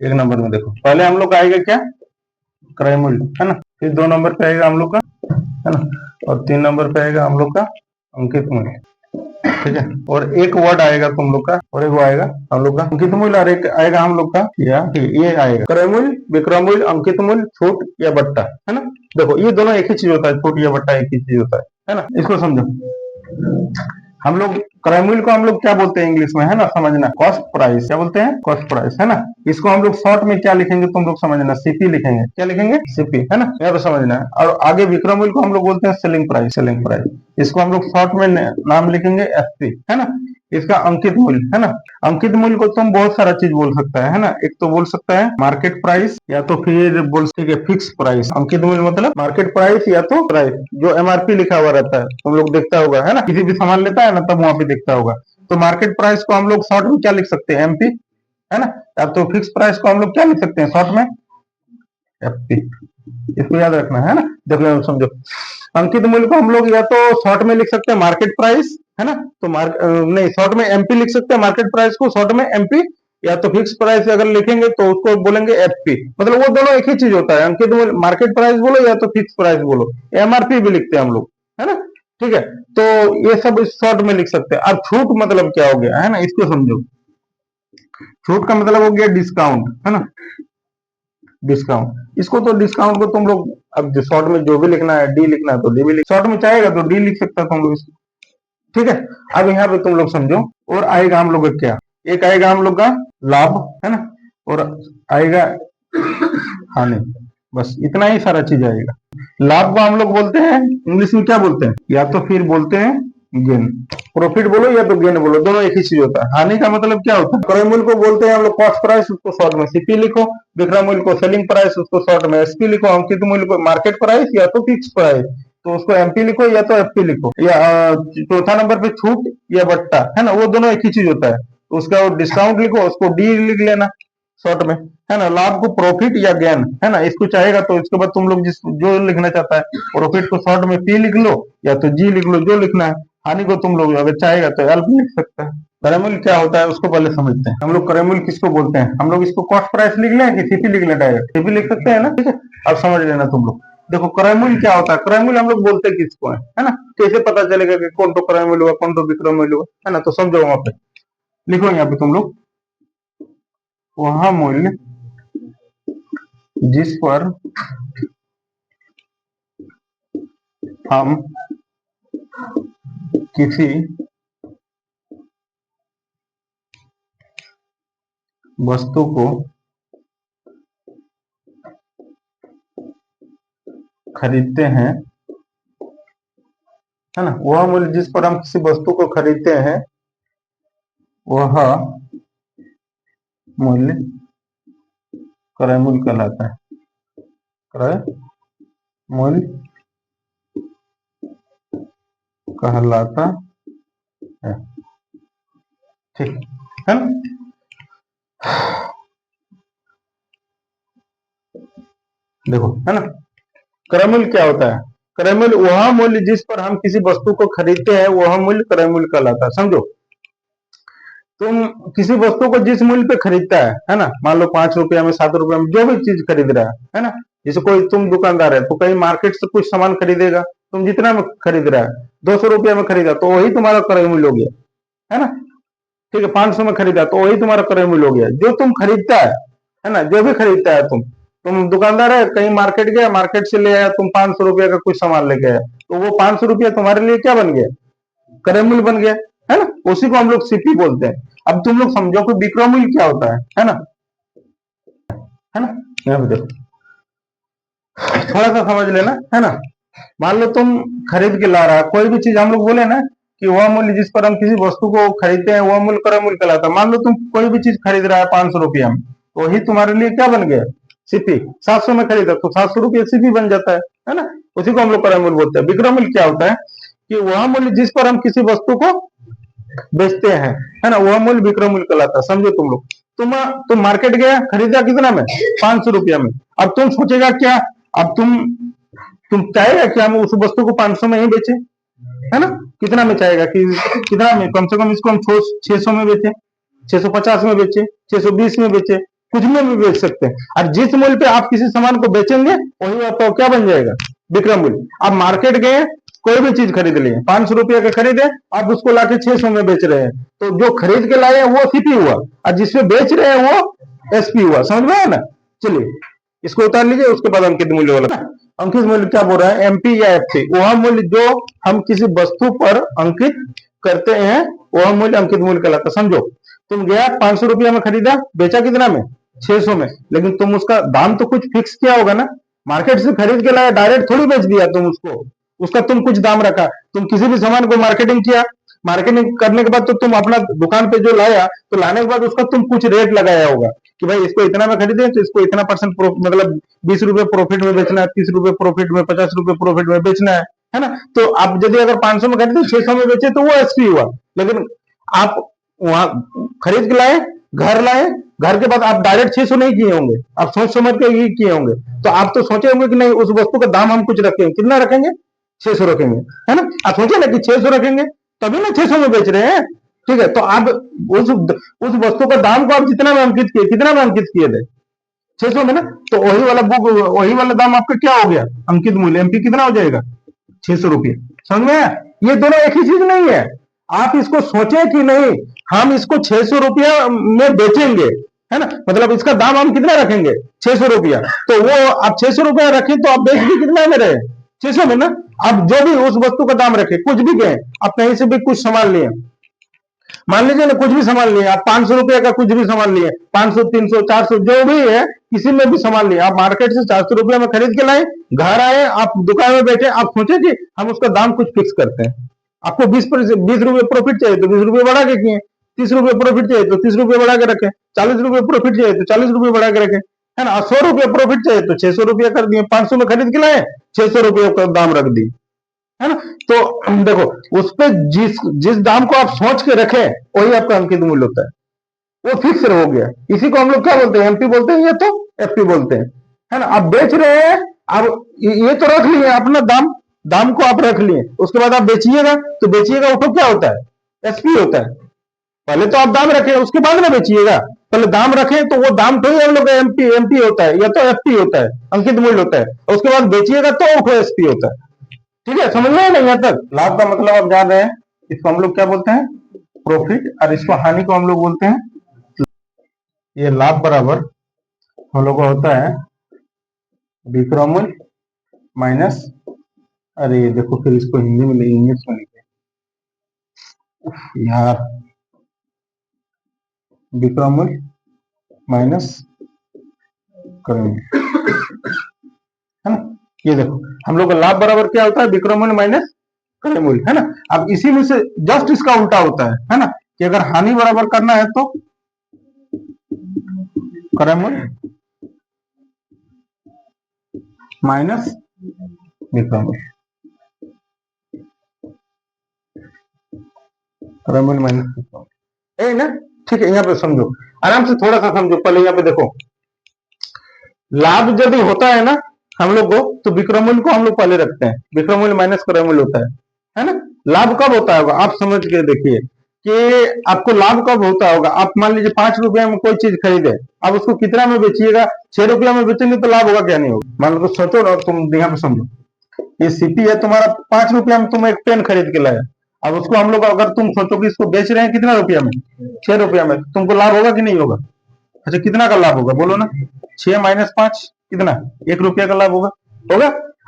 एक नंबर में देखो, पहले हम लोग का आएगा क्या, क्रय मूल्य, है ना। फिर 2 नंबर पे आएगा हम लोग का, है ना। और 3 नंबर पे आएगा हम लोग का अंकित मूल्य, ठीक है। और एक वर्ड आएगा तुम लोग का, और एक वो आएगा हम लोग का अंकित मूल्य, और एक आएगा हम लोग का ये आएगा क्रय मूल्य, विक्रय मूल्य, अंकित मूल्य, छूट या बट्टा, है ना। देखो ये दोनों एक ही चीज होता है, छूट या बट्टा एक ही चीज होता है ना। इसको समझो, हम लोग क्रय मूल्य को हम लोग क्या बोलते हैं इंग्लिश में, है ना, समझना, कॉस्ट प्राइस, क्या बोलते हैं, कॉस्ट प्राइस, है ना। इसको हम लोग शॉर्ट में क्या लिखेंगे तुम लोग समझना, सीपी लिखेंगे, क्या लिखेंगे, सीपी, है ना, यहाँ पे समझना है। और आगे विक्रय मूल्य को हम लोग बोलते हैं सेलिंग प्राइस, सेलिंग प्राइस, इसको हम लोग शॉर्ट में नाम लिखेंगे एफपी, है ना। इसका अंकित मूल्य, है ना। अंकित मूल्य को तुम बहुत सारा चीज बोल सकता है ना। एक तो बोल सकता है मार्केट प्राइस, या तो फिर बोल सकते हैं फिक्स प्राइस। अंकित मूल्य मतलब मार्केट प्राइस या तो प्राइस, जो एमआरपी लिखा हुआ रहता है, तुम लोग देखता होगा, है ना, किसी भी सामान लेता है ना तब वहां पे देखता होगा। तो मार्केट प्राइस को हम लोग शॉर्ट में क्या लिख सकते हैं, एमपी, है ना। अब तो फिक्स प्राइस को हम लोग क्या लिख सकते हैं शॉर्ट में, एफपी। इसको याद रखना है ना। देखो समझो, अंकित मूल्य को हम लोग या तो शॉर्ट में लिख सकते हैं मार्केट प्राइस, है ना। तो नहीं, शॉर्ट में एमपी लिख सकते हैं, मार्केट प्राइस को शॉर्ट में एमपी, या तो फिक्स प्राइस अगर लिखेंगे तो उसको बोलेंगे एफपी। मतलब वो दोनों एक ही चीज होता है, अंकित मूल्य मार्केट प्राइस बोलो या तो फिक्स प्राइस बोलो, एमआरपी भी लिखते हैं हम लोग, है ना, ठीक है। तो ये सब शॉर्ट में लिख सकते हैं। अब छूट मतलब क्या हो गया, है ना, इसको समझो। छूट का मतलब हो गया डिस्काउंट, है ना, डिस्काउंट। इसको तो डिस्काउंट को तुम लोग अब शॉर्ट में जो भी लिखना है, डी लिखना है तो डी भी लिख, शॉर्ट में चाहेगा तो डी लिख सकता है तुम लोग इसको, ठीक है। अब यहाँ पे तुम लोग समझो, और आएगा हम लोग का क्या, एक आएगा हम लोग का लाभ, है ना, और आएगा हानि, बस इतना ही सारा चीज आएगा। लाभ को हम लोग बोलते हैं इंग्लिश में क्या बोलते हैं, या तो फिर बोलते हैं गेन, प्रॉफिट बोलो या तो गेन बोलो, दोनों एक ही चीज होता है। हानि का मतलब क्या होता है, क्रय मूल्य को बोलते हैं हम लोग कॉस्ट प्राइस, उसको शॉर्ट में सीपी लिखो। विक्रय मूल्य को सेलिंग प्राइस, उसको शॉर्ट में एसपी लिखो। अंकित मूल्य को मार्केट प्राइस या तो फिक्स प्राइस, तो उसको एमपी लिखो या तो एफपी लिखो। या चौथा नंबर पे छूट या बट्टा, है ना, वो दोनों एक ही चीज होता है। तो उसका डिस्काउंट लिखो, उसको डी लिख लेना शॉर्ट में, है ना। लाभ को प्रॉफिट या गेन, है ना, इसको चाहेगा तो इसके बाद तुम लोग जिस जो लिखना चाहता है, प्रॉफिट को शॉर्ट में पी लिख लो या तो जी लिख लो, जो लिखना है। हानि को तुम लोग अगर चाहेगा तो एल भी लिख सकता है। क्रय मूल्य क्या होता है उसको पहले समझते हैं। हम लोग क्रय मूल्य किसको बोलते हैं, हम लोग इसको कॉस्ट प्राइस लिख लें कि सीपी लिख लें, डायरेक्ट सीपी लिख सकते हैं ना, ठीक है। अब समझ लेना तुम लोग। देखो क्रय मूल्य क्या होता है, क्रय मूल्य हम लोग बोलते हैं किसको है ना। कैसे पता चलेगा कि कौन तो क्रय मूल्य हुआ, कौन तो विक्रय मूल्य हुआ, है ना। तो समझो, वहां पे लिखो, यहाँ पे तुम लोग, वह मूल्य जिस पर हम किसी वस्तु को खरीदते हैं, है ना, वह मूल्य जिस पर हम किसी वस्तु को खरीदते हैं, वह मूल्य क्रय मूल्य कहलाता है। क्रय मूल्य कहलाता है, ठीक है ना। देखो, है ना, क्रय मूल्य क्या होता है, क्रय मूल्य वह मूल्य जिस पर हम किसी वस्तु को खरीदते हैं, वह मूल्य क्रय मूल्य कहलाता है। समझो, तुम किसी वस्तु को जिस मूल्य पे खरीदता है ना, मान लो 5 रुपया में, 7 रुपया में, जो भी चीज खरीद रहा है ना। जैसे कोई तुम दुकानदार है तो कहीं मार्केट से कुछ सामान खरीदेगा, तुम जितना में खरीद रहा है, 200 रुपया में खरीदा तो वही तुम्हारा क्रय मूल्य हो गया, है ना, ठीक है। 500 में खरीदा तो वही तुम्हारा क्रय मूल्य हो गया, जो तुम खरीदता है ना, जो भी खरीदता है। तुम दुकानदार है, कहीं मार्केट गया, मार्केट से ले आया, तुम 500 रुपया का कुछ सामान लेके आया, तो वो 500 रुपया तुम्हारे लिए क्या बन गया, क्रय मूल्य बन गया, है ना। उसी को हम लोग सीपी बोलते हैं। अब तुम लोग समझो कि विक्रय मूल्य क्या होता है ना, है ना। यहाँ पे देखो, थोड़ा सा समझ लेना, है ना। मान लो तुम खरीद के ला रहा है कोई भी चीज, हम लोग बोले ना कि वह मूल्य जिस पर हम किसी वस्तु को खरीदते हैं, वह मूल्य क्रय मूल्य कहलाता है। मान लो तुम कोई भी चीज खरीद रहा है 500 रुपया में, तो वही तुम्हारे लिए क्या बन गया, सीपी। 700 में खरीदा तो 700 रुपया सीपी बन जाता है ना। उसी को हम लोग क्रय मूल्य बोलते हैं। विक्रय मूल्य क्या होता है कि वह मूल्य जिस पर हम किसी वस्तु को बेचते हैं, है ना, वह मूल्य विक्रय मूल्य कहलाता है। समझो तुम लोग, तुम मार्केट गया, खरीदा कितना में, 500 रुपया में। अब तुम सोचेगा क्या, अब तुम चाहेगा कि हम उस वस्तु को 500 में ही बेचे, है ना। कितना में चाहेगा कि कितना में, कम से कम इसको हम 600 में बेचे, 650 में बेचे, 620 में बेचे, कुछ में भी बेच सकते हैं। और जिस मूल्य पे आप किसी सामान को बेचेंगे वही आपका क्या बन जाएगा, विक्रय मूल्य। आप मार्केट गए, कोई भी चीज खरीद लिए, 500 रुपये का खरीदे, आप उसको लाके 600 में बेच रहे हैं, तो जो खरीद के लाए वो सीपी हुआ, और जिसमें बेच रहे हैं वो एसपी हुआ। समझ में आया ना? चलिए इसको उतार लीजिए, उसके बाद अंकित मूल्य वाला। अंकित मूल्य क्या बोल रहा है, एमपी या एफपी, वह मूल्य जो हम किसी वस्तु पर अंकित करते हैं वह मूल्य अंकित मूल्य कहलाता है। समझो, तुम गया 500 रुपया में खरीदा, बेचा कितना में, 600 में, लेकिन तुम उसका दाम तो कुछ फिक्स किया होगा ना, मार्केट से खरीद के लाया, डायरेक्ट थोड़ी बेच दिया तुम उसको, उसका तुम कुछ दाम रखा। तुम किसी भी सामान को मार्केटिंग किया, मार्केटिंग करने के बाद तो तुम अपना दुकान पे जो लाया, तो लाने के बाद उसका तुम कुछ रेट लगाया होगा कि भाई इसको इतना में खरीदे तो इसको इतना परसेंट, मतलब 20 रुपए प्रॉफिट में बेचना है, 30 रुपए प्रॉफिट में, 50 रुपए प्रॉफिट में बेचना है ना? तो आप यदि अगर 500 में खरीदे, 600 में बेचे, तो वो एसपी हुआ। लेकिन आप वहां खरीद के लाए, घर लाए, घर के बाद आप डायरेक्ट 600 नहीं किए होंगे, आप सोच समझ के ही किए होंगे। तो आप तो सोचे होंगे कि नहीं उस वस्तु का दाम हम कुछ रखेंगे, कितना रखेंगे, 600 रखेंगे, है ना? आप सोचे ना कि 600 रखेंगे, तभी ना 600 में बेच रहे हैं। ठीक है, तो आप उस वस्तु का दाम को आप जितना में अंकित किए, कितना में अंकित किए थे, 600 में ना, तो वही वाला बुक, वही वाला दाम आपका क्या हो गया, अंकित मूल्य, एमपी कितना हो जाएगा, 600 रुपये। समझ में आया? ये दोनों एक ही चीज नहीं है। आप इसको सोचे कि नहीं हम इसको 600 रुपया में बेचेंगे, है ना, मतलब इसका दाम हम कितना रखेंगे, 600 रुपया, तो वो आप 600 रुपया रखें तो आप बेच भी कितना में रहे, 600 में ना। आप जो भी उस वस्तु का दाम रखे, कुछ भी गए, आप कहीं से भी कुछ सामान लिए, मान लीजिए ना कुछ भी सामान लिए, आप 500 रुपए का कुछ भी सामान लिए, 500, 300, 400 जो भी है, किसी में भी सामान लिए, आप मार्केट से 400 रुपया में खरीद के लाए, घर आए, आप दुकान में बैठे, आप सोचे कि हम उसका दाम कुछ फिक्स करते हैं। आपको 20 रुपए प्रॉफिट चाहिए तो 20 रुपए बढ़ा के किए, 30 रुपए प्रॉफिट चाहिए तो 30 रुपए बढ़ा के रखे, 40 रुपए प्रॉफिट चाहिए तो 40 रुपए बढ़ा के रखे, है ना? 100 रुपए प्रॉफिट चाहिए तो 600 रुपया कर दिए, 500 में खरीद के लाए, 600 रुपये का दाम रख दिए, है ना? तो देखो, उस पे जिस जिस दाम को आप सोच के रखे वही आपका अंकित मूल्य होता है, वो फिक्स हो गया। इसी को हम लोग क्या बोलते हैं, एमपी बोलते हैं या तो एफपी बोलते हैं, है ना? आप बेच रहे हैं, आप ये तो रख लिए अपना दाम, दाम को आप रख लिए, उसके बाद आप बेचिएगा, तो बेचिएगा वो तो क्या होता है, एसपी होता है। पहले तो आप दाम रखें, उसके बाद ना बेचिएगा, पहले दाम रखें, तो वो दाम तो ही हम लोग एमपी एमपी होता है या तो एफपी होता है, अंकित मूल्य होता है, और उसके बाद बेचिएगा तो वो एसपी होता है। ठीक है, समझ में आया ना यहाँ तक? लाभ का मतलब आप जान रहे हैं, इसको हम लोग क्या बोलते हैं, प्रॉफिट, और इसको हानि को हम लोग बोलते हैं। ये लाभ बराबर हम लोग का होता है विक्रय मूल्य माइनस, अरे देखो फिर इसको हिंदी में नहीं इंग्लिश में लिखे यार, विक्रय मूल्य माइनस क्रय मूल्य, है ना? ये देखो हम लोग का लाभ बराबर क्या होता है, विक्रय मूल्य माइनस क्रय मूल्य, है ना? अब इसी में से जस्ट इसका उल्टा होता है ना, कि अगर हानि बराबर करना है तो क्रय मूल्य माइनस विक्रय मूल्य, क्रय मूल्य माइनस विक्रय मूल्य, ना? ठीक है, यहाँ पे समझो, आराम से थोड़ा सा समझो। पहले यहाँ पे देखो, लाभ यदि होता है ना हम लोग को, तो विक्रय मूल्य को हम लोग पहले रखते हैं, विक्रय मूल्य माइनस क्रय मूल्य होता है ना? लाभ कब होता होगा आप समझ के देखिए कि आपको लाभ कब होता होगा। आप मान लीजिए 5 रुपया में कोई चीज खरीदे, आप उसको कितना में बेचिएगा, 6 रुपया में बेचेंगे तो लाभ होगा क्या, नहीं होगा? मान लो, सोचो ना, तुम यहाँ पे समझो, ये सीपी है तुम्हारा, 5 रुपया में तुम एक पेन खरीद के लाया, अब उसको हम लोग, अगर तुम सोचो कि इसको बेच रहे हैं कितना रुपया में, 6 रुपया में, तुमको लाभ होगा कि नहीं होगा? अच्छा, कितना का लाभ होगा बोलो ना, 6 माइनस 5 कितना, 1 रुपया का लाभ होगा, होगा?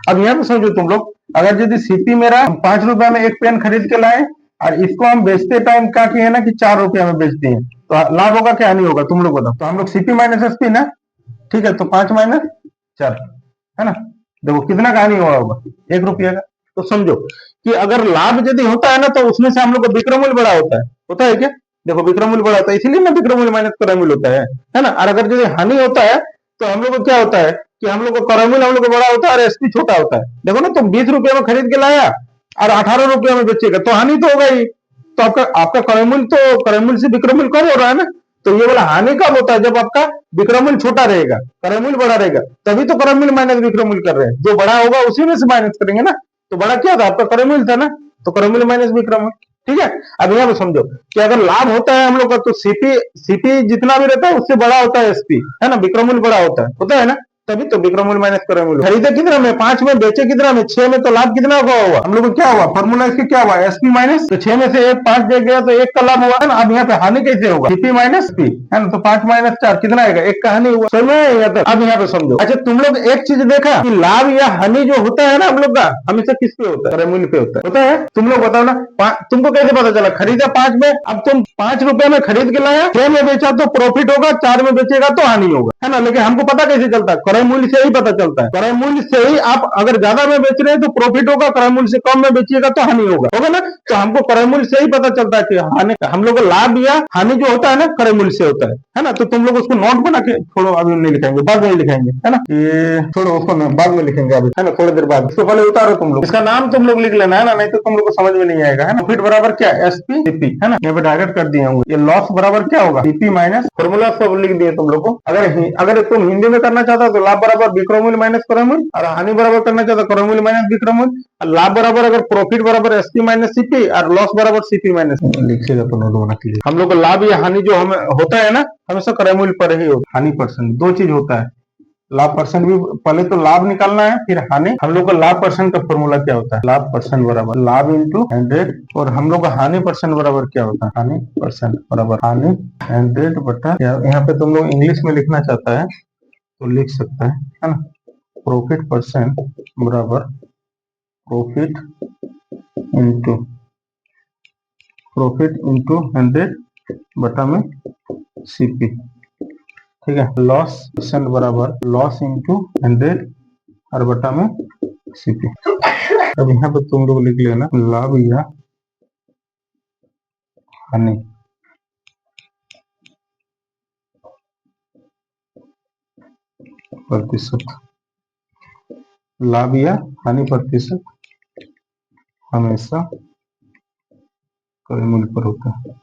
अब यहाँ पे समझो तुम लोग, अगर यदि सीपी मेरा 5 रुपया में एक पेन खरीद के लाए, और इसको हम बेचते टाइम क्या किए ना कि 4 रुपया में बेचते हैं, तो लाभ होगा क्या, नहीं होगा? तुम लोग बताओ। तो हम लोग सीपी माइनस एसपी ना, ठीक है, तो 5 माइनस 4, है ना? देखो कितना का हानि हुआ होगा, 1 रुपया का। तो समझो कि अगर लाभ यदि होता है ना, तो उसमें से हम लोग का विक्रय मूल्य बड़ा होता है क्या? देखो विक्रय मूल्य बड़ा होता है, इसीलिए ना विक्रय मूल्य माइनस क्रय मूल्य होता है ना? और अगर यदि हानि होता है तो हम लोग को क्या होता है कि हम लोग का क्रय मूल्य हम लोग को बड़ा होता है और एसपी छोटा होता है। देखो ना, तुम 20 रुपया में खरीद के लाया और 18 रुपया में बेचेगा, तो हानि तो होगा ही। तो आपका क्रय मूल्य तो क्रय मूल्य से विक्रय मूल्य कम हो रहा है ना। तो ये वाला हानि कब होता है, जब आपका विक्रय मूल्य छोटा रहेगा, क्रय मूल्य बड़ा रहेगा, तभी तो क्रय मूल्य माइनस विक्रय मूल्य कर रहे हैं। जो बड़ा होगा उसी में से माइनस करेंगे ना। तो बड़ा क्या था, आपका क्रय मूल्य था ना, तो क्रय मूल्य माइनस विक्रय मूल्य, ठीक है। अब यहाँ पे समझो कि अगर लाभ होता है हम लोग का तो सीपी जितना भी रहता है उससे बड़ा होता है एसपी, है ना, विक्रय मूल्य बड़ा होता है ना, तभी तो विक्रय मूल्य माइनस क्रय मूल्य। खरीदे कितना में 5 में, बेचे कितना में 6 में, तो लाभ कितना होगा हम लोग को क्या हुआ, फॉर्मूला इसके क्या हुआ, एसपी माइनस, तो 6 में से 1 5 दे गया तो 1 का लाभ हुआ है ना। अब यहाँ पे हानि कैसे होगा, सीपी माइनस पी, है ना, तो 5 माइनस 4 कितना आएगा, 1 का हानि हुआ। समझ में आएगा तो अब यहाँ पे समझो। अच्छा तुम लोग एक चीज देखा कि लाभ या हानि जो होता है ना हम लोग का हमेशा किस पे होता है, क्रय मूल्य पे होता है। तुम लोग बताओ ना, तुमको कैसे पता चला, खरीदा 5 में, अब तुम 5 रुपए में खरीद के लाया, 6 में बेचा तो प्रॉफिट होगा, 4 में बेचेगा तो हानि होगा, है ना। लेकिन हमको पता कैसे चलता है, क्रय मूल्य से ही पता चलता है। क्रय मूल्य से ही आप अगर ज्यादा में बेच रहे हैं तो प्रॉफिट होगा, क्रय मूल्य से कम में बेचिएगा तो हानि होगा ना। तो हमको क्रय मूल्य से ही पता चलता है कि हानि, हम लोग का लाभ या हानि जो होता है ना क्रय मूल्य से होता है ना। तो तुम लोग उसको नोट बना के छोड़ो, अभी नहीं लिखेंगे, बाद में लिखेंगे, है ना, ये छोड़ो उसको बाद में लिखेंगे अभी, है ना, थोड़ी देर बाद। इसको पहले उतारो तुम लोग, इसका नाम तुम लोग लिख लेना, है ना, नहीं तो तुम लोग को समझ में नहीं आएगा, है ना। प्रॉफिट बराबर क्या, एसपी सीपी, है ना, यहाँ पे डायरेक्ट कर दिए होंगे। ये लॉस बराबर क्या होगा, सीपी माइनस, फॉर्मूला सब लिख दिए तुम लोग को। अगर तुम हिंदी में करना चाहता तो लाभ बराबर विक्रय मूल्य माइनस क्रय मूल्य, और हानि बराबर करना चाहता क्रय मूल्य माइनस विक्रय मूल्य, लाभ बराबर अगर प्रॉफिट बराबर एसपी माइनस सीपी, और लॉस बराबर सीपी माइनस। लिखिएगा तो नोट बना के हम लोग को लाभ या हानि जो हमें होता है ना हमेशा क्रय मूल्य पर ही होता है। हानि परसेंट, दो चीज होता है, लाभ परसेंट भी, पहले तो लाभ निकालना है फिर हानि। हम लोग का लाभ परसेंट का फॉर्मूला क्या होता है, लाभ परसेंट बराबर लाभ इंटू 100, और हम लोग का हानि परसेंट बराबर क्या होता है, हानि परसेंट बराबर हानि 100 बटा, यहाँ पे तुम लोग इंग्लिश में लिखना चाहता है तो लिख सकता है ना, प्रॉफिट परसेंट बराबर प्रॉफिट इंटू 100 बटा में सीपी, ठीक है। लॉस परसेंट बराबर लॉस इंटू 100 और बटा में सीपी। अब यहाँ पे तुम लोग लिख लेना लाभ या हानि प्रतिशत, लाभ या हानि प्रतिशत हमेशा क्रय मूल्य पर होता है,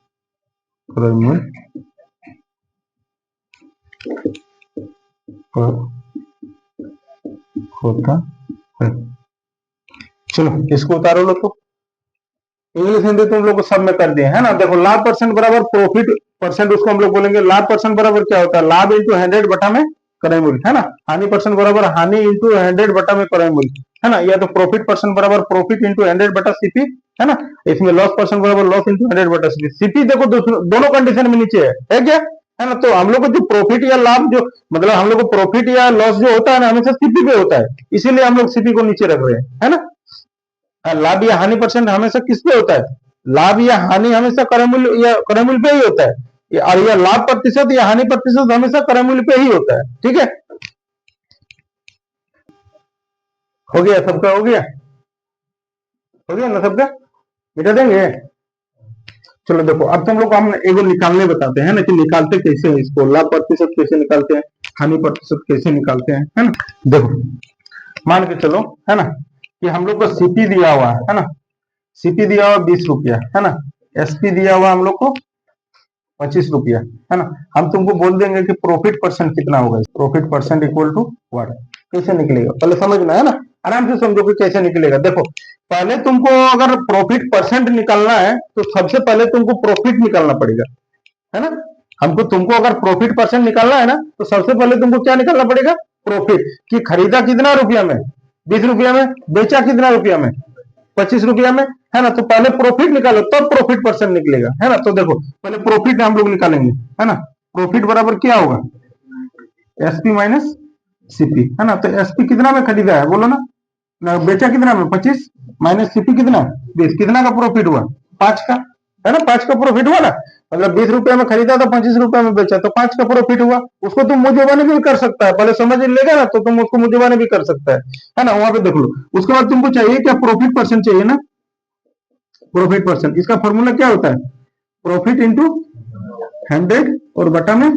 क्रय मूल्य पर होता है। चलो इसको उतारो लो, तो इंग्लिश हिंदी तुम लोग को सब में कर दिए, है ना। देखो लाभ परसेंट बराबर प्रॉफिट परसेंट, उसको हम लोग बोलेंगे लाभ परसेंट बराबर क्या होता है, लाभ इंटू 100 बटा में क्रय मूल्य, है ना। हानि परसेंट बराबर हानि इंटू 100 बटा में क्रय मूल्य, है ना। या तो प्रॉफिट परसेंट बराबर प्रॉफिट इंटू 100 बटा सीपी, है ना। इसमें लॉस परसेंट बराबर लॉस इंटू 100 बटा सीपी। सीपी देखो दोनों कंडीशन में नीचे है क्या, है ना। तो हम लोग को जो प्रॉफिट या लाभ जो, मतलब हम लोग को प्रॉफिट या लॉस जो होता है ना हमेशा सीपी पे होता है, इसीलिए हम लोग सीपी को नीचे रख रहे हैं, है ना। लाभ या हानि परसेंट हमेशा किस पे होता है, लाभ या हानि हमेशा क्रय मूल्य या क्रय मूल्य पे ही होता है, और यह लाभ प्रतिशत या हानि प्रतिशत हमेशा क्रय मूल्य पे ही होता है, ठीक है। हो गया सबका, हो गया ना सबका, मिटा देंगे। चलो देखो अब तुम लोग को हम एगो निकालने बताते हैं ना कि निकालते कैसे हैं इसको, लाभ प्रतिशत कैसे निकालते हैं, हानि प्रतिशत कैसे निकालते हैं, है ना। देखो मान के चलो, है ना, कि हम लोग को सीपी दिया हुआ है ना, सीपी दिया हुआ 20 रुपया, है ना, एसपी दिया हुआ हम लोग को 25 रुपया, है ना। हम तुमको बोल देंगे कि प्रॉफिट परसेंट कितना होगा, profit percent equal to what, कैसे निकलेगा पहले समझना, है ना, आराम से समझो कि कैसे निकलेगा। देखो पहले तुमको अगर प्रॉफिट परसेंट निकालना है तो सबसे पहले तुमको प्रॉफिट निकालना पड़ेगा, है ना। तुमको अगर प्रॉफिट परसेंट निकालना है ना तो सबसे पहले तुमको क्या निकालना पड़ेगा, प्रॉफिट, कि खरीदा कितना रुपया में, 20 रुपया में, बेचा कितना रुपया में, 25 रुपया में, है ना। तो पहले प्रॉफिट निकालो तब प्रॉफिट परसेंट निकलेगा, है ना। तो देखो पहले प्रॉफिट हम लोग निकालेंगे, है ना। प्रॉफिट बराबर क्या होगा, एसपी माइनस सीपी, है ना। तो एसपी कितना में खरीदा है बोलो ना, बेचा कितना में 25 माइनस सीपी कितना 20, कितना का प्रॉफिट हुआ 5 का, है ना, 5 का प्रॉफिट हुआ ना। मतलब 20 रुपया में खरीदा तो 25 रुपया में बेचा तो 5 का प्रॉफिट हुआ। उसको तुम मुझे भी कर सकता है, पहले समझ लेगा ना तो तुम उसको मुझे भी कर सकता है ना। वहां पे देख लो, उसके बाद तुमको चाहिए क्या, प्रॉफिट परसेंट चाहिए ना, प्रॉफिट परसेंट, इसका फॉर्मूला क्या होता है, प्रॉफिट इंटू 100 और बटा में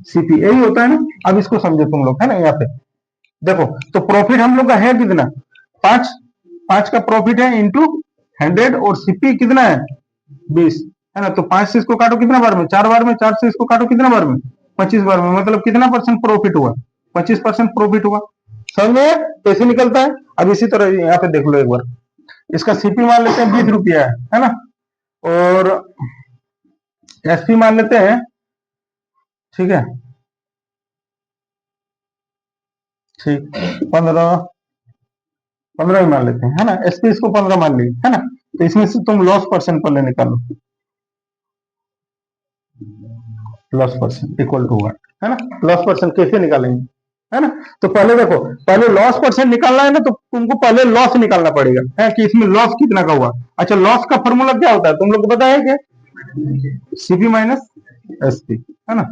सीपी, यही होता है ना। अब इसको समझो तुम लोग, है ना। यहाँ पे देखो तो प्रॉफिट हम लोग का है कितना, 5, 5 का प्रॉफिट है इंटू 100 और सीपी कितना है 20, है ना। तो 5 से इसको काटो कितना बार में, 4 बार में, 4 से इसको काटो कितना बार में, 25 बार में, मतलब कितना परसेंट प्रॉफिट हुआ, 25% प्रॉफिट हुआ। समझ में कैसे निकलता है। अब इसी तरह यहाँ पे देख लो एक बार, इसका सीपी मान लेते हैं 20 रुपया है ना, और एसपी मान लेते हैं, ठीक है, ठीक, 15, 15 ही मान लेते हैं, है ना, एसपी इसको 15 मान ली, है ना। तो इसमें से तुम लॉस परसेंट पहले निकालो, loss percent equal to what, है ना। लॉस परसेंट कैसे निकालेंगे, है ना। तो पहले देखो, पहले लॉस परसेंट निकालना है ना, तो तुमको पहले लॉस निकालना पड़ेगा, है कि इसमें लॉस कितना का हुआ। अच्छा, लॉस का फॉर्मूला क्या होता है तुम लोग को पता है क्या? सीपी माइनस एसपी, है ना।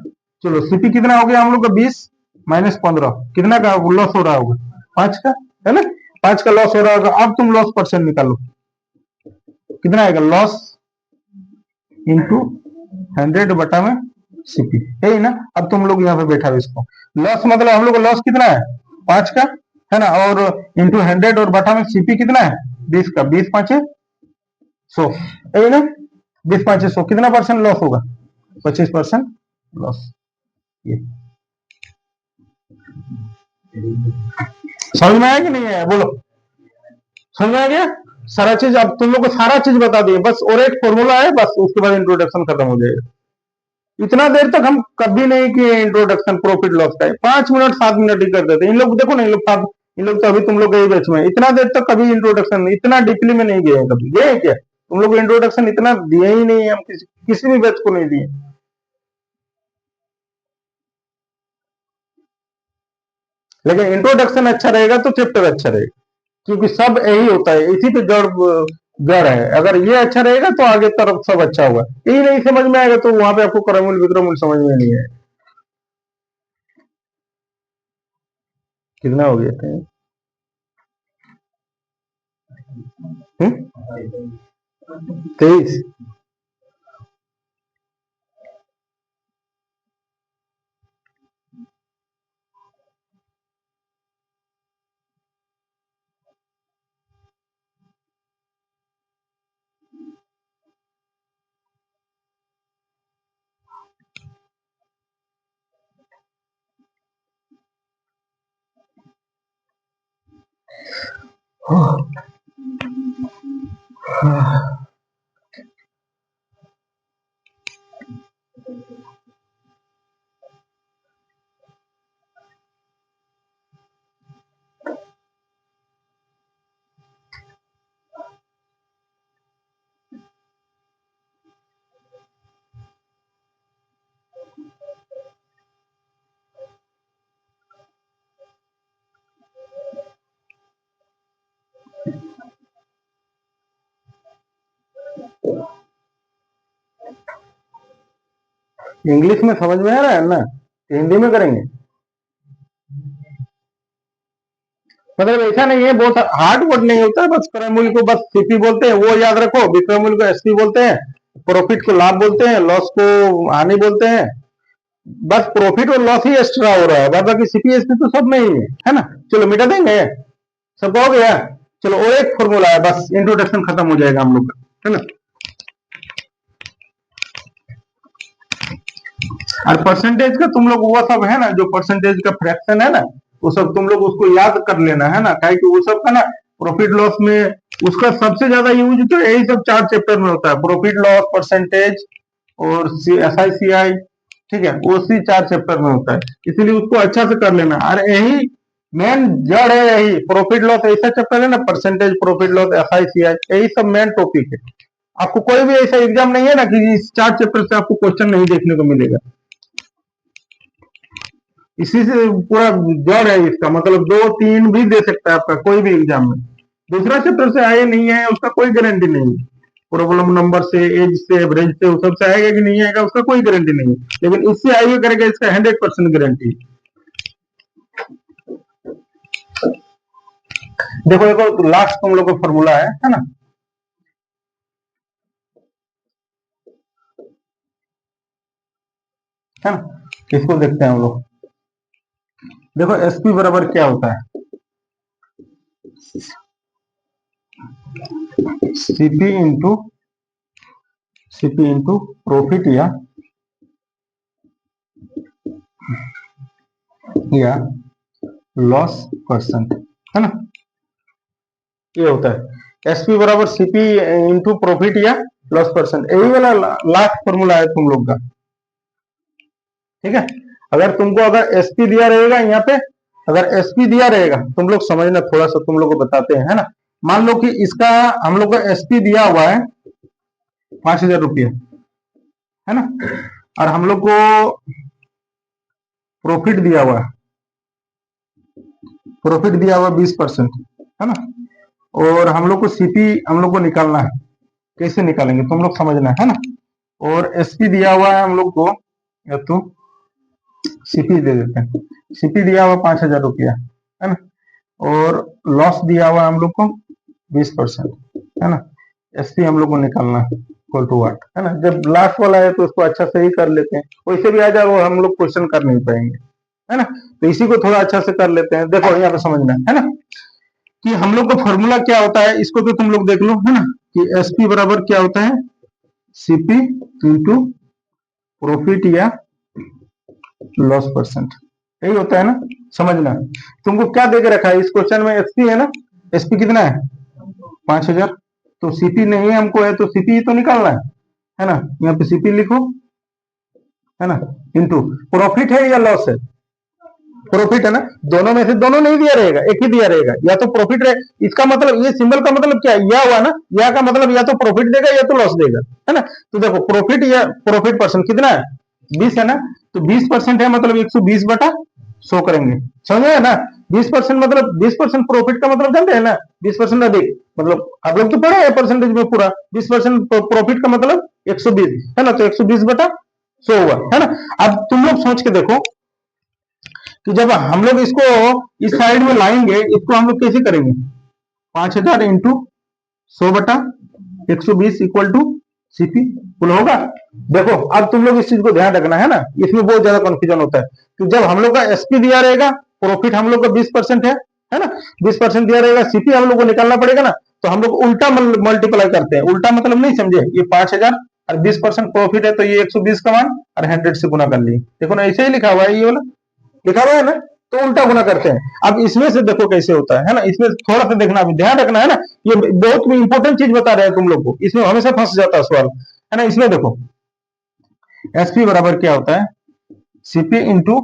चलो सीपी कितना हो गया हम लोग का 20 माइनस 15, कितना का लॉस हो रहा होगा? 5 का, है ना। 5 का लॉस हो रहा होगा। अब तुम लॉस परसेंट निकालो, कितना आएगा? लॉस इंटू 100 बटा में सीपी, यही ना। अब तुम लोग यहाँ पे बैठा हो इसको, लॉस मतलब हम लोग का लॉस कितना है? 5 का, है ना, और इंटू 100 और बटा में सीपी कितना है? 20 का, 20 5 100, यही ना। 20 5 100, कितना परसेंट लॉस होगा? 25% लॉस। ये समझ में आया कि नहीं आया? बोलो, समझ में आ गया सारा चीज? अब तुम लोग को सारा चीज बता दिए, बस और एक फॉर्मूला है, बस उसके बाद इंट्रोडक्शन खत्म हो जाएगा। इतना देर तक हम कभी नहीं किए इंट्रोडक्शन प्रॉफिट लॉस का, 5 मिनट 7 मिनट ही करते थे। इन लोग देखो ना, इन लोग तो अभी तुम लोग गए बैच में, इतना देर तक कभी इंट्रोडक्शन, इतना डीपली में नहीं गए हैं। कभी गए क्या तुम लोग? इंट्रोडक्शन इतना दिए ही नहीं है हम, किसी भी बैच को नहीं दिए। लेकिन इंट्रोडक्शन अच्छा रहेगा तो चैप्टर अच्छा रहेगा, क्योंकि सब यही होता है, इसी पे जड़ जड़ है। अगर ये अच्छा रहेगा तो आगे तरफ सब अच्छा होगा। यही नहीं समझ में आएगा तो वहां पे आपको क्रमूल विक्रमूल समझ में नहीं आएगा। कितना हो गया था? 23। इंग्लिश में समझ में आ रहा है ना? हिंदी में करेंगे? मतलब ऐसा नहीं है, बहुत हार्ड वर्ड नहीं होता है। बस क्रयमूल्य को बस सीपी बोलते हैं, वो याद रखो। विक्रयमूल्य को एसपी बोलते हैं, प्रॉफिट को लाभ बोलते हैं, लॉस को हानि बोलते हैं। बस प्रॉफिट और लॉस ही एक्स्ट्रा हो रहा है, बाद बाकी सीपी एसपी तो सब में ही है ना। चलो मिटा देंगे, सब हो गया। चलो और एक फॉर्मूला है, बस इंट्रोडक्शन खत्म हो जाएगा हम लोग का, है ना। और परसेंटेज का तुम लोग वो सब है ना, जो परसेंटेज का फ्रैक्शन है ना, वो सब तुम लोग उसको याद कर लेना, है ना। काहे कि वो सब का ना प्रॉफिट लॉस में उसका सबसे ज्यादा यूज तो यही सब 4 चैप्टर में होता है, प्रॉफिट लॉस, परसेंटेज और SICI, ठीक है, वो उसी 4 चैप्टर में होता है। इसीलिए उसको अच्छा से कर लेना। और यही मेन जड़ है, यही प्रॉफिट लॉस ऐसा चैप्टर है ना, परसेंटेज, प्रॉफिट लॉस, SICI, यही सब मेन टॉपिक है। आपको कोई भी ऐसा एग्जाम नहीं है ना कि इस 4 चैप्टर से आपको क्वेश्चन नहीं देखने को मिलेगा। इसी से पूरा जड़ है इसका, मतलब 2 3 भी दे सकता है आपका कोई भी एग्जाम में। दूसरा चैप्टर से आए नहीं है उसका कोई गारंटी नहीं है। प्रॉब्लम नंबर से, एज से, एवरेज से, उस सब से आएगा कि नहीं आएगा उसका कोई गारंटी नहीं है। लेकिन इससे आइए करेगा, इसका 100% गारंटी। देखो देखो, लास्ट तुम लोग का फॉर्मूला है ना, है ना। इसको देखते हैं हम लोग। देखो एसपी बराबर क्या होता है? सीपी इंटू प्रॉफिट या लॉस परसेंट, है ना। ये होता है एसपी बराबर सीपी इंटू प्रॉफिट या लॉस परसेंट, यही वाला लास्ट फॉर्मूला है तुम लोग का। ठीक है, अगर तुमको अगर एसपी दिया रहेगा यहाँ पे, अगर एसपी दिया रहेगा, तुम लोग समझना, थोड़ा सा तुम लोग को बताते हैं, है ना। मान लो कि इसका हम लोग को एसपी दिया हुआ है 5,000 रुपया, है ना, और हम लोग को प्रॉफिट दिया हुआ है, प्रॉफिट दिया हुआ 20%, है ना, और हम लोग को सीपी हम लोग को निकालना है। कैसे निकालेंगे तुम लोग समझना है ना। और एसपी दिया हुआ है हम लोग को, या तो सीपी दे देते हैं, सीपी दिया हुआ 5,000 रुपया, है ना, और लॉस दिया हुआ हम लोग को 20%, है ना। एसपी हम लोग को निकालना है इक्वल टू व्हाट, है ना। जब लास्ट वाला है तो उसको अच्छा से ही कर लेते हैं, वैसे भी आ जाए वो हम लोग क्वेश्चन कर नहीं पाएंगे, है ना। तो इसी को थोड़ा अच्छा से कर लेते हैं। देखो यहाँ पे समझना है ना, कि हम लोग का फॉर्मूला क्या होता है, इसको तो तुम लोग देख लो, है ना, कि एसपी बराबर क्या होता है, सीपी इंटू प्रॉफिट या लॉस परसेंट, यही होता है ना। समझना, तुमको क्या दे के रखा है इस क्वेश्चन में, एसपी है ना, एसपी कितना है 5,000, तो सीपी नहीं है हमको, है तो सीपी तो निकालना है ना। यहाँ पे सीपी लिखो, है ना, इंटू प्रॉफिट है या लॉस है, प्रॉफिट है ना, दोनों में से दोनों नहीं दिया रहेगा, एक ही दिया रहेगा, या तो प्रॉफिट रहे, इसका मतलब ये सिंबल का मतलब क्या है, या हुआ ना, या का मतलब या तो प्रॉफिट देगा या तो लॉस देगा, है ना। तो देखो प्रॉफिट या प्रॉफिट परसेंट कितना है 20 है ना, तो 20% है मतलब 120/100 करेंगे, समझे ना। 20% मतलब 20% प्रॉफिट का मतलब जानते हैं ना, 20% अधिक, मतलब आप लोग तो पढ़े हैं परसेंटेज में पूरा, 20% प्रॉफिट का मतलब 120, है ना, तो 120/100 हुआ, है ना। अब तुम लोग सोच के देखो कि जब हम लोग इसको इस साइड में लाएंगे, इसको हम लोग कैसे करेंगे, 5,000 इंटू 100/120 इक्वल टू सीपी कुल होगा। देखो अब तुम लोग इस चीज को ध्यान रखना है ना, इसमें बहुत ज्यादा कंफ्यूजन होता है। तो जब हम लोग का एसपी दिया रहेगा, प्रॉफिट हम लोग का 20% है ना, 20% दिया रहेगा, सीपी हम लोग को निकालना पड़ेगा ना, तो हम लोग उल्टा मल्टीप्लाई करते हैं। उल्टा मतलब नहीं समझे, ये 5,000 और 20% प्रॉफिट है तो ये 120 का मान और 100 से गुना कर लिए, देखो ना ऐसे ही लिखा हुआ है, ये वाला लिखा हुआ है ना, तो उल्टा गुना करते हैं। अब इसमें से देखो कैसे होता है ना, इसमें थोड़ा सा देखना, ध्यान रखना है ना, ये बहुत इंपॉर्टेंट चीज बता रहे हैं तुम लोग को, इसमें हमेशा फंस जाता है सवाल, है ना। इसमें देखो एसपी बराबर क्या होता है, सीपी इंटू,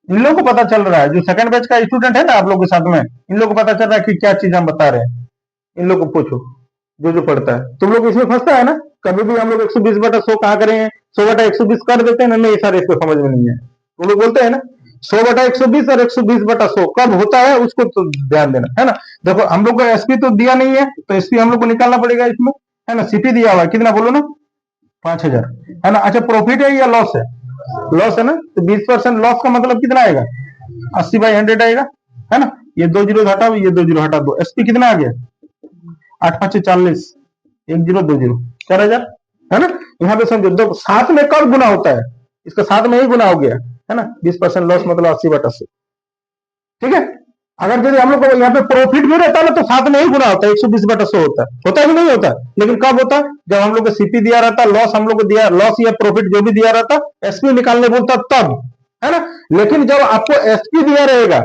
इन लोगों को पता चल रहा है, जो सेकंड बैच का स्टूडेंट है ना आप लोग के साथ में, इन लोग को पता चल रहा है कि क्या चीज हम बता रहे हैं, इन लोग को पूछो जो जो पढ़ता है। तुम लोग इसमें फंसता है ना, कभी भी हम लोग 120/100 कहाँ करें, 100/120 कर देते हैं ना, नहीं सर इसको समझ में नहीं है, तुम लोग बोलते हैं ना 100/120 और 120/100 कब होता है उसको तो ध्यान देना, है ना। देखो हम लोग को एसपी तो दिया नहीं है, तो एसपी हम लोग को निकालना पड़ेगा इसमें, है ना। सीपी दिया हुआ है कितना बोलो ना, 5,000, है ना। अच्छा प्रॉफिट है या लॉस है, लॉस है ना, तो 20% लॉस का मतलब कितना आएगा, 80/100 आएगा, है ना। ये 2 जीरो हटाओ, ये 2 जीरो हटा दो, एसपी कितना आ गया 8×5 = 40, 1,020, 4,000, है ना। यहाँ पे समझो, दो साथ में कब गुना होता है, इसका साथ में ही गुना हो गया, है ना। 20% लॉस मतलब 80/100, ठीक है। अगर यदि हम लोग को यहाँ पे प्रॉफिट भी रहता है तो साथ में ही गुना होता है, 120/100 होता है कि नहीं होता, लेकिन कब होता है जब हम लोग को सीपी दिया रहता, लॉस हम लोग को दिया, लॉस या प्रॉफिट जो भी दिया रहता, एसपी निकालने बोलता तब, है ना। लेकिन जब आपको एसपी दिया रहेगा,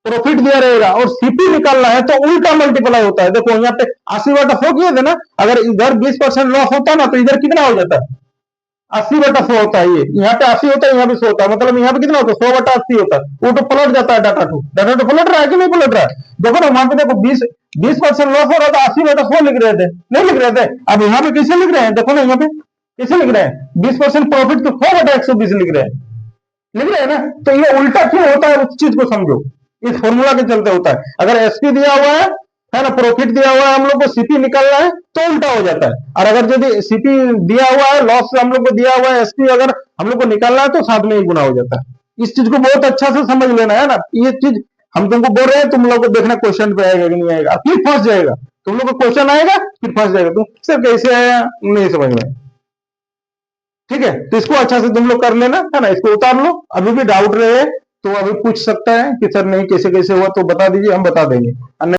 प्रॉफिट दिया रहेगा और सीपी निकालना है तो उल्टा मल्टीप्लाई होता है। देखो यहाँ पे 80/100 किए थे ना, अगर इधर 20% लॉस होता है ना तो इधर कितना हो जाता है, 80/100 होता है, ये यहाँ पे 80 होता है, यहाँ पे 100 होता है, मतलब यहाँ पे कितना होता है 100/80 होता है, वो तो पलट जाता है, डाटा टू पलट रहा है कि नहीं पलट रहा है। देखो ना वहां पे देखो 20% लॉस हो रहा था, 80/100 लिख रहे थे, नहीं लिख रहे थे, अब यहाँ पे कैसे लिख रहे हैं, देखो ना यहाँ पे कैसे लिख रहे हैं, 20% प्रॉफिट तो 100/120 लिख रहे हैं ना। तो ये उल्टा क्यों होता है उस चीज को समझो, इस फॉर्मूला के चलते होता है। अगर एसपी दिया हुआ है ना, प्रॉफिट दिया हुआ है, हम लोग को सीपी निकालना है तो उल्टा हो जाता है। और अगर यदि सीपी दिया हुआ है, लॉस हम लोग को दिया हुआ है, एसपी अगर हम लोग को निकालना है तो साथ में ही गुना हो जाता है। इस चीज को बहुत अच्छा से समझ लेना है ना, ये चीज हम तुमको बोल रहे हैं, तुम लोग को देखना क्वेश्चन पे आएगा कि नहीं आएगा, फिर फंस जाएगा, तुम लोग को क्वेश्चन आएगा फिर फंस जाएगा, तुम सर कैसे आया नहीं समझ में, ठीक है। तो इसको अच्छा से तुम लोग कर लेना, है ना, इसको उतार लो, अभी भी डाउट रहे तो अभी पूछ सकता है कि सर नहीं कैसे कैसे हुआ, तो बता दीजिए, हम बता देंगे।